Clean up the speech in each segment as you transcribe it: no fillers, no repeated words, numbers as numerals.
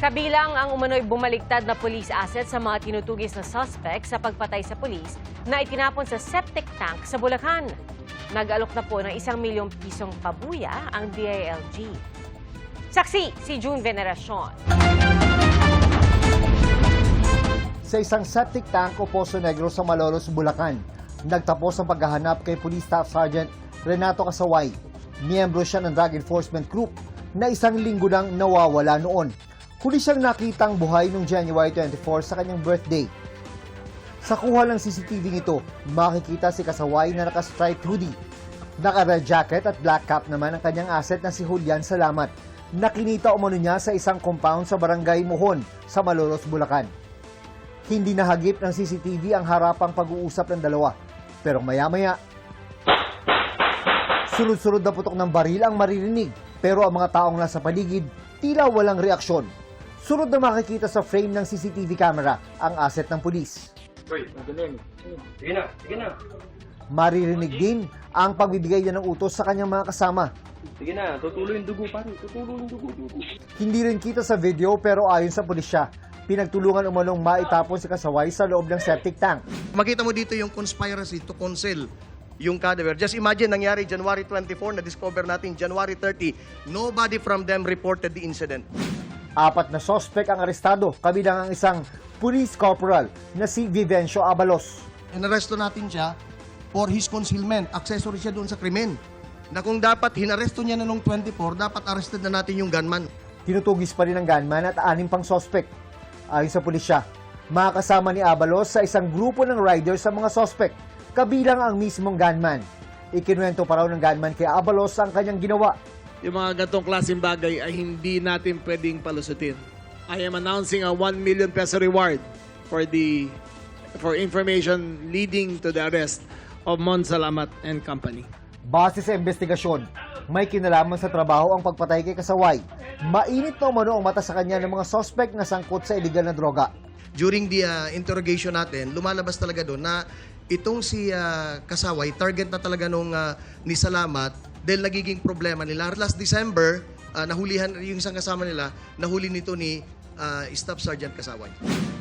Kabilang ang umano'y bumaliktad na police asset sa mga tinutugis na suspect sa pagpatay sa pulis na itinapon sa septic tank sa Bulacan. Nag-alok na po ng 1 milyong pisong pabuya ang DILG. Saksi si June Veneracion. Sa isang septic tank o Poso Negro sa Malolos, Bulacan, nagtapos ang paghahanap kay Police Staff Sergeant Renato Casaway. Miyembro siya ng Drug Enforcement Group na 1 linggo nang nawawala noon. Huli siyang nakitang buhay noong January 24 sa kanyang birthday. Sa kuha ng CCTV nito, makikita si Casaway na naka-striped hoodie. Naka-red jacket at black cap naman ang kanyang asset na si Julian Salamat. Nakinita umano niya sa isang compound sa Barangay Mohon sa Malolos, Bulacan. Hindi nahagip ng CCTV ang harapang pag-uusap ng dalawa. Pero maya-maya, sunod-sunod na putok ng baril ang maririnig. Pero ang mga taong nasa paligid, tila walang reaksyon. Sunod na makikita sa frame ng CCTV camera ang asset ng pulis. Sige na. Maririnig din ang pagbibigay niya ng utos sa kanyang mga kasama. Sige na, tutuloy yung dugo, pare. Tutuloy yung dugo. Hindi rin kita sa video pero ayon sa pulisya, pinagtulungan umanong maitapon si Casaway sa loob ng septic tank. Makita mo dito yung conspiracy to conceal yung cadaver. Just imagine, nangyari January 24, na-discover natin January 30. Nobody from them reported the incident. 4 na sospek ang arestado, kabilang ang isang police corporal na si Vivencio Abalos. Inaresto natin siya for his concealment. Accessory siya doon sa krimen. Na kung dapat hinaresto niya na nung 24, dapat arrested na natin yung gunman. Tinutugis pa rin ang gunman at 6 pang sospek. Ayon sa pulisya, makakasama ni Abalos sa isang grupo ng riders sa mga sospek, kabilang ang mismong gunman. Ikinuwento pa raw ng gunman kay Abalos ang kanyang ginawa. Yung mga ganitong klaseng bagay ay hindi natin pwedeng palusutin. I am announcing a 1 million peso reward for information leading to the arrest of Mon Salamat and Company. Base sa investigasyon, may kinalaman sa trabaho ang pagpatay kay Casaway. Mainit na umano ang mata sa kanya ng mga suspect na sangkot sa illegal na droga. During the interrogation natin, lumalabas talaga doon na itong si Casaway, target na talaga nung ni Salamat dahil nagiging problema nila. Last December, nahulihan yung isang kasama nila, nahuli nito ni Staff Sergeant Casaway.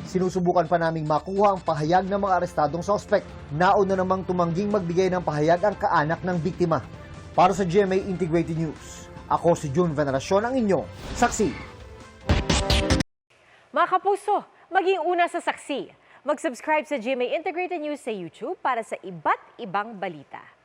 Sinusubukan pa naming makuha ang pahayag ng mga arestadong suspect. Nauna namang tumangging magbigay ng pahayag ang kaanak ng biktima. Para sa GMA Integrated News, ako si June Veneracion, ang inyong saksi. Mga kapuso, maging una sa saksi. Mag-subscribe sa GMA Integrated News sa YouTube para sa iba't ibang balita.